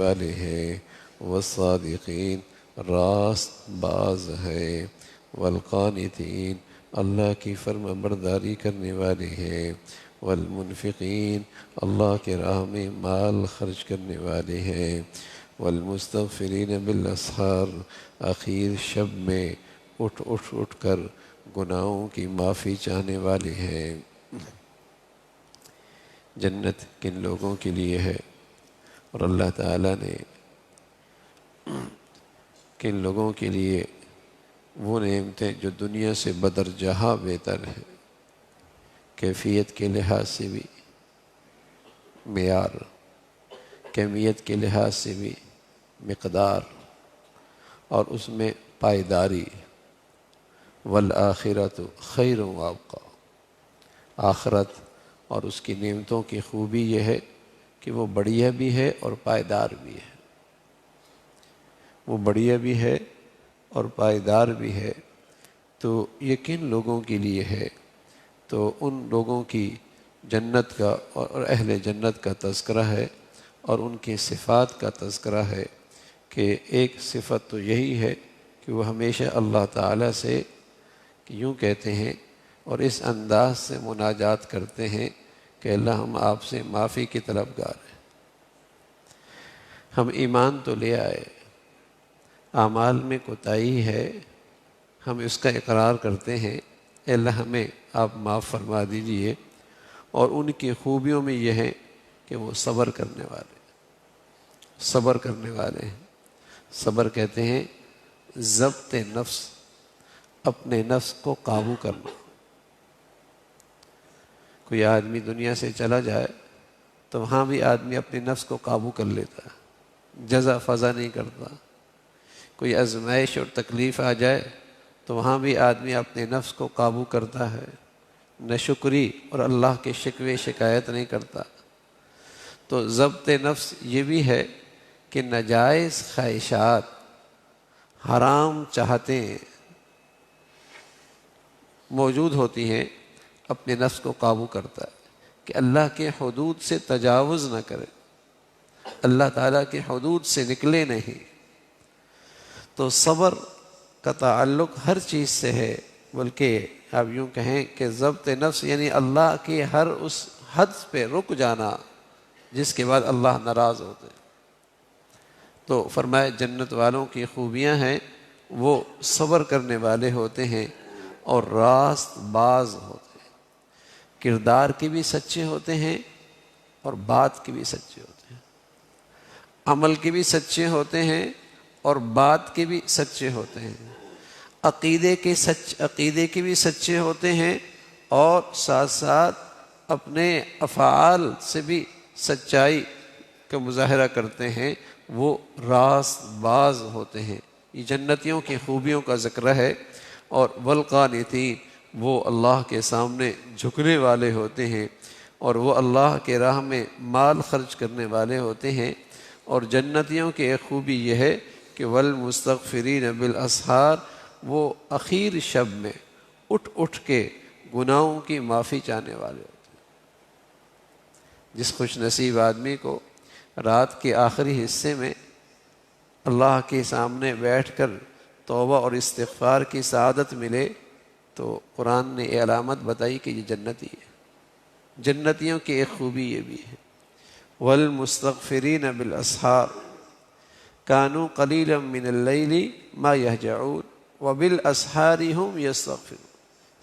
والے ہیں، والصادقین راست باز ہے، والقانتین اللہ کی فرما برداری کرنے والے ہیں، والمنفقین اللہ کے راہ میں مال خرچ کرنے والے ہیں، والمستغفرین بالاسحار آخر شب میں اٹھ کر گناہوں کی معافی چاہنے والے ہیں۔ جنت کن لوگوں کے لیے ہے؟ اور اللہ تعالیٰ نے کن لوگوں کے لیے وہ نعمتیں جو دنیا سے بدرجہ بہتر ہیں، کیفیت کے لحاظ سے بھی، معیار، کمیت کے لحاظ سے بھی، مقدار، اور اس میں پائیداری، والآخرۃ خیر و ابقیٰ، آخرت اور اس کی نعمتوں کی خوبی یہ ہے کہ وہ بڑھیا بھی ہے اور پائیدار بھی ہے، وہ بڑھیا بھی ہے اور پائیدار بھی ہے۔ تو یہ کن لوگوں کے لیے ہے؟ تو ان لوگوں کی جنت کا اور اہل جنت کا تذکرہ ہے، اور ان کی صفات کا تذکرہ ہے کہ ایک صفت تو یہی ہے کہ وہ ہمیشہ اللہ تعالیٰ سے یوں کہتے ہیں اور اس انداز سے مناجات کرتے ہیں کہ اللہ ہم آپ سے معافی کی طلبگار ہیں، ہم ایمان تو لے آئے، اعمال میں کوتاہی ہے، ہم اس کا اقرار کرتے ہیں، اے اللہ ہمیں آپ معاف فرما دیجئے۔ اور ان کی خوبیوں میں یہ ہے کہ وہ صبر کرنے والے ہیں۔ صبر کہتے ہیں ضبط نفس، اپنے نفس کو قابو کرنا۔ کوئی آدمی دنیا سے چلا جائے تو وہاں بھی آدمی اپنے نفس کو قابو کر لیتا ہے، جزا فضا نہیں کرتا۔ کوئی آزمائش اور تکلیف آ جائے تو وہاں بھی آدمی اپنے نفس کو قابو کرتا ہے، ناشکری اور اللہ کے شکوے شکایت نہیں کرتا۔ تو ضبط نفس یہ بھی ہے کہ ناجائز خواہشات، حرام چاہتیں موجود ہوتی ہیں، اپنے نفس کو قابو کرتا ہے کہ اللہ کے حدود سے تجاوز نہ کرے، اللہ تعالیٰ کے حدود سے نکلے نہیں۔ تو صبر کا تعلق ہر چیز سے ہے، بلکہ آپ یوں کہیں کہ ضبط نفس یعنی اللہ کی ہر اس حد پہ رک جانا جس کے بعد اللہ ناراض ہوتے ہیں۔ تو فرمایا جنت والوں کی خوبیاں ہیں، وہ صبر کرنے والے ہوتے ہیں اور راست باز ہوتے ہیں، کردار کے بھی سچے ہوتے ہیں اور بات کے بھی سچے ہوتے ہیں، عمل کے بھی سچے ہوتے ہیں اور بات کے بھی سچے ہوتے ہیں، عقیدے کے بھی سچے ہوتے ہیں، اور ساتھ ساتھ اپنے افعال سے بھی سچائی کا مظاہرہ کرتے ہیں، وہ راست باز ہوتے ہیں۔ یہ جنتیوں کی خوبیوں کا ذکر ہے۔ اور والقانتین وہ اللہ کے سامنے جھکنے والے ہوتے ہیں، اور وہ اللہ کے راہ میں مال خرچ کرنے والے ہوتے ہیں۔ اور جنتیوں کی ایک خوبی یہ ہے کہ والمستغفرین بالاسحار، وہ اخیر شب میں اٹھ کے گناہوں کی معافی چاہنے والے ہوتے ہیں۔ جس خوش نصیب آدمی کو رات کے آخری حصے میں اللہ کے سامنے بیٹھ کر توبہ اور استغفار کی سعادت ملے، تو قرآن نے یہ علامت بتائی کہ یہ جنتی ہے۔ جنتیوں کی ایک خوبی یہ بھی ہے، والمستغفرین بالاسحار کانوا قلیلا من اللیل ما یہجعون وبالاسحار هم یستغفرون۔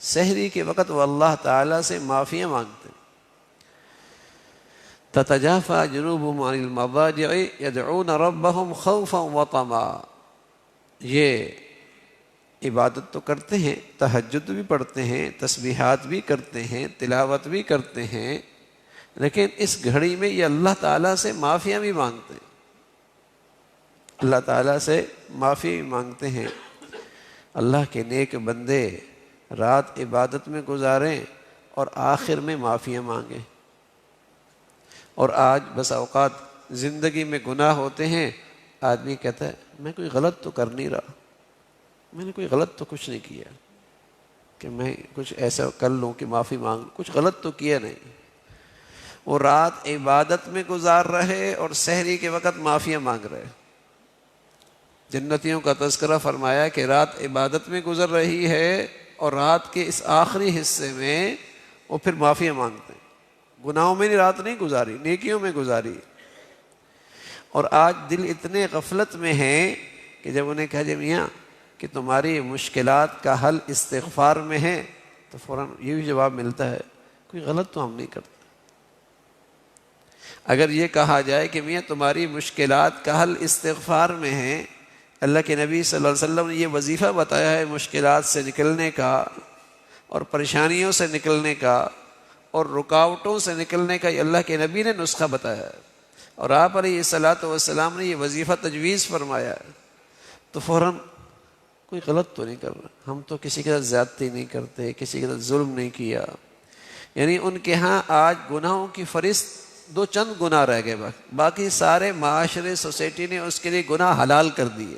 سحری کے وقت وہ اللہ تعالیٰ سے معافیاں مانگتے ہیں۔ تتجافى جنوبهم عن المضاجع يدعون ربهم خوفا وطمعا۔ یہ عبادت تو کرتے ہیں، تہجد بھی پڑھتے ہیں، تسبیحات بھی کرتے ہیں، تلاوت بھی کرتے ہیں، لیکن اس گھڑی میں یہ اللہ تعالیٰ سے معافیاں بھی مانگتے ہیں، اللہ تعالیٰ سے معافی بھی مانگتے ہیں۔ اللہ کے نیک بندے رات عبادت میں گزاریں اور آخر میں معافیاں مانگیں۔ اور آج بس اوقات زندگی میں گناہ ہوتے ہیں، آدمی کہتا ہے میں کوئی غلط تو کر نہیں رہا، میں نے کوئی غلط تو کچھ نہیں کیا کہ میں کچھ ایسا کر لوں کہ معافی مانگ، کچھ غلط تو کیا نہیں۔ وہ رات عبادت میں گزار رہے اور سحری کے وقت معافیاں مانگ رہے. جنتیوں کا تذکرہ فرمایا کہ رات عبادت میں گزر رہی ہے اور رات کے اس آخری حصے میں وہ پھر معافیاں مانگتے ہیں. گناہوں میں رات نہیں گزاری، نیکیوں میں گزاری. اور آج دل اتنے غفلت میں ہیں کہ جب انہیں کہا جائے میاں کہ تمہاری مشکلات کا حل استغفار میں ہے تو فوراً یہ بھی جواب ملتا ہے کوئی غلط تو ہم نہیں کرتے. اگر یہ کہا جائے کہ میاں تمہاری مشکلات کا حل استغفار میں ہے، اللہ کے نبی صلی اللہ علیہ وسلم نے یہ وظیفہ بتایا ہے مشکلات سے نکلنے کا اور پریشانیوں سے نکلنے کا اور رکاوٹوں سے نکلنے کا، یہ اللہ کے نبی نے نسخہ بتایا ہے اور آپ علیہ الصلوۃ والسلام نے یہ وظیفہ تجویز فرمایا ہے. تو فوراً کوئی غلط تو نہیں کر رہا، ہم تو کسی کے ساتھ زیادتی نہیں کرتے، کسی کے ساتھ ظلم نہیں کیا. یعنی ان کے ہاں آج گناہوں کی فہرست دو چند گناہ رہ گئے، باقی سارے معاشرے سوسائٹی نے اس کے لیے گناہ حلال کر دیے.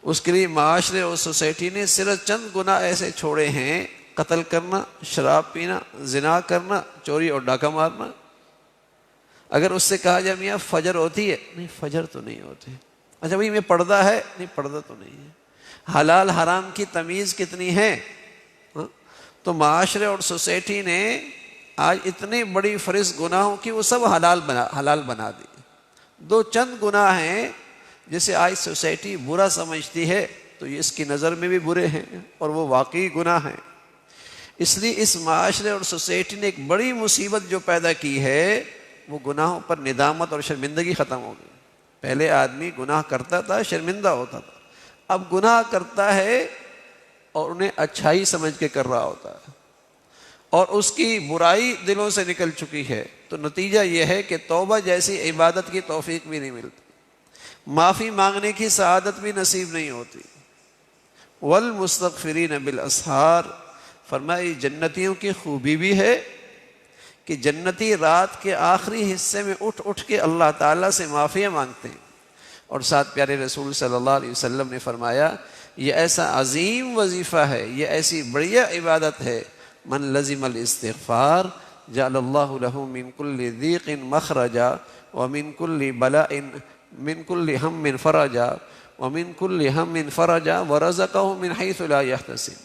اس کے لیے معاشرے اور سوسائٹی نے صرف چند گناہ ایسے چھوڑے ہیں: قتل کرنا، شراب پینا، زنا کرنا، چوری اور ڈاکہ مارنا. اگر اس سے کہا جائے میاں فجر ہوتی ہے، نہیں فجر تو نہیں ہوتی. اچھا بھائی میں پردہ ہے، نہیں پردہ تو نہیں ہے. حلال حرام کی تمیز کتنی ہے؟ تو معاشرے اور سوسائٹی نے آج اتنی بڑی فہرست گناہوں کی وہ سب حلال بنا دی. دو چند گناہ ہیں جسے آج سوسائٹی برا سمجھتی ہے تو یہ اس کی نظر میں بھی برے ہیں اور وہ واقعی گناہ ہیں. اس لیے اس معاشرے اور سوسائٹی نے ایک بڑی مصیبت جو پیدا کی ہے وہ گناہوں پر ندامت اور شرمندگی ختم ہو گئی. پہلے آدمی گناہ کرتا تھا، شرمندہ ہوتا تھا. اب گناہ کرتا ہے اور انہیں اچھائی سمجھ کے کر رہا ہوتا ہے اور اس کی برائی دلوں سے نکل چکی ہے. تو نتیجہ یہ ہے کہ توبہ جیسی عبادت کی توفیق بھی نہیں ملتی، معافی مانگنے کی سعادت بھی نصیب نہیں ہوتی. والمستغفرین بالاسحار، فرمائی جنتیوں کی خوبی بھی ہے کہ جنتی رات کے آخری حصے میں اٹھ اٹھ کے اللہ تعالیٰ سے معافیاں مانگتے ہیں. اور ساتھ پیارے رسول صلی اللہ علیہ وسلم نے فرمایا یہ ایسا عظیم وظیفہ ہے، یہ ایسی بڑھیا عبادت ہے، من لزم الاستغفار جعل اللہ له من كل ضیق مخرجا ومن كل بلاء من كل هم فرجا ومن كل هم فرجا ورزقه من حيث لا يحتسب.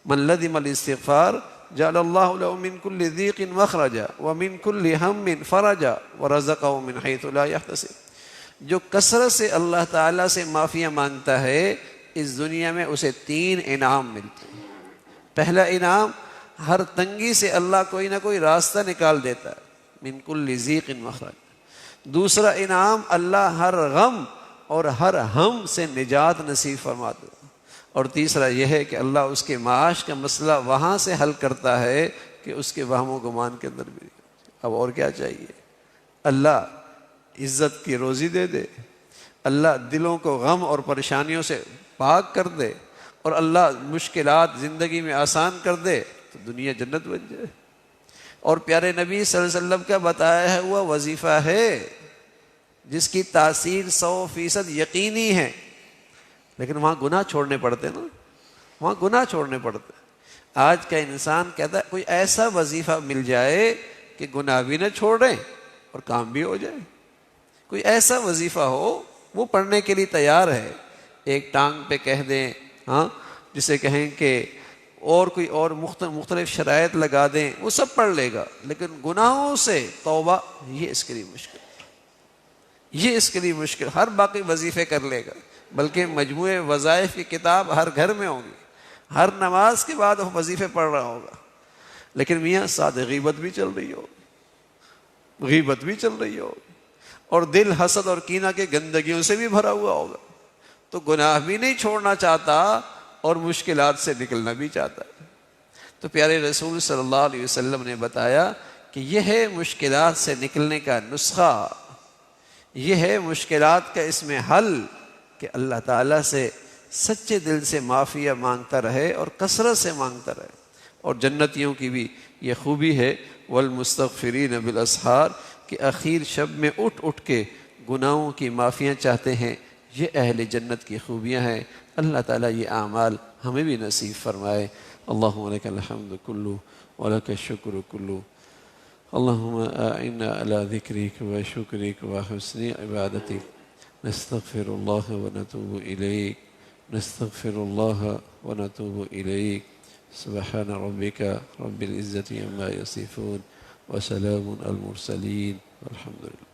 من لزم الاستغفار جعل اللہ له من كل ضیق مخرجا ومن كل هم فرجا ورزقه من حيث لا يحتسب. جو کثرت سے اللہ تعالیٰ سے معافیاں مانگتا ہے اس دنیا میں اسے 3 انعام ملتے ہیں. پہلا انعام، ہر تنگی سے اللہ کوئی نہ کوئی راستہ نکال دیتا ہے، من کل ضیق مخرج. دوسرا انعام، اللہ ہر غم اور ہر ہم سے نجات نصیب فرماتا ہے. اور تیسرا یہ ہے کہ اللہ اس کے معاش کا مسئلہ وہاں سے حل کرتا ہے کہ اس کے وہم و گمان کے اندر بھی. اب اور کیا چاہیے؟ اللہ عزت کی روزی دے دے، اللہ دلوں کو غم اور پریشانیوں سے پاک کر دے اور اللہ مشکلات زندگی میں آسان کر دے تو دنیا جنت بن جائے. اور پیارے نبی صلی اللہ علیہ وسلم کا بتایا ہوا وظیفہ ہے جس کی تاثیر 100% یقینی ہے. لیکن وہاں گناہ چھوڑنے پڑتے نا، وہاں گناہ چھوڑنے پڑتے. آج کا انسان کہتا ہے کوئی ایسا وظیفہ مل جائے کہ گناہ بھی نہ چھوڑیں اور کام بھی ہو جائے. کوئی ایسا وظیفہ ہو وہ پڑھنے کے لیے تیار ہے. ایک ٹانگ پہ کہہ دیں، ہاں جسے کہیں کہ اور کوئی اور مختلف شرائط لگا دیں، وہ سب پڑھ لے گا. لیکن گناہوں سے توبہ، یہ اس کے لیے مشکل، یہ اس کے لیے مشکل. ہر باقی وظیفے کر لے گا، بلکہ مجموعے وظائف کی کتاب ہر گھر میں ہوگی، ہر نماز کے بعد وہ وظیفے پڑھ رہا ہوگا. لیکن میاں ساتھ غیبت بھی چل رہی ہوگی، غیبت بھی چل رہی ہوگی اور دل حسد اور کینہ کے گندگیوں سے بھی بھرا ہوا ہوگا. تو گناہ بھی نہیں چھوڑنا چاہتا اور مشکلات سے نکلنا بھی چاہتا ہے. تو پیارے رسول صلی اللہ علیہ وسلم نے بتایا کہ یہ ہے مشکلات سے نکلنے کا نسخہ، یہ ہے مشکلات کا اس میں حل کہ اللہ تعالیٰ سے سچے دل سے معافیہ مانگتا رہے اور کثرت سے مانگتا رہے. اور جنتیوں کی بھی یہ خوبی ہے والمستغفرین بالاسحار کہ اخیر شب میں اٹھ اٹھ کے گناہوں کی معافیاں چاہتے ہیں. یہ اہل جنت کی خوبیاں ہیں. اللہ تعالیٰ یہ اعمال ہمیں بھی نصیب فرمائے. اللہم لک الحمد کلو ولک الشکر کلو اللهم أعنا على ذكرك وشكرك وحسن عبادتك. نستغفر الله ونتوب إليك. نستغفر الله ونتوب إليك. سبحان ربك رب العزة عما يصفون وسلام على المرسلين والحمد لله.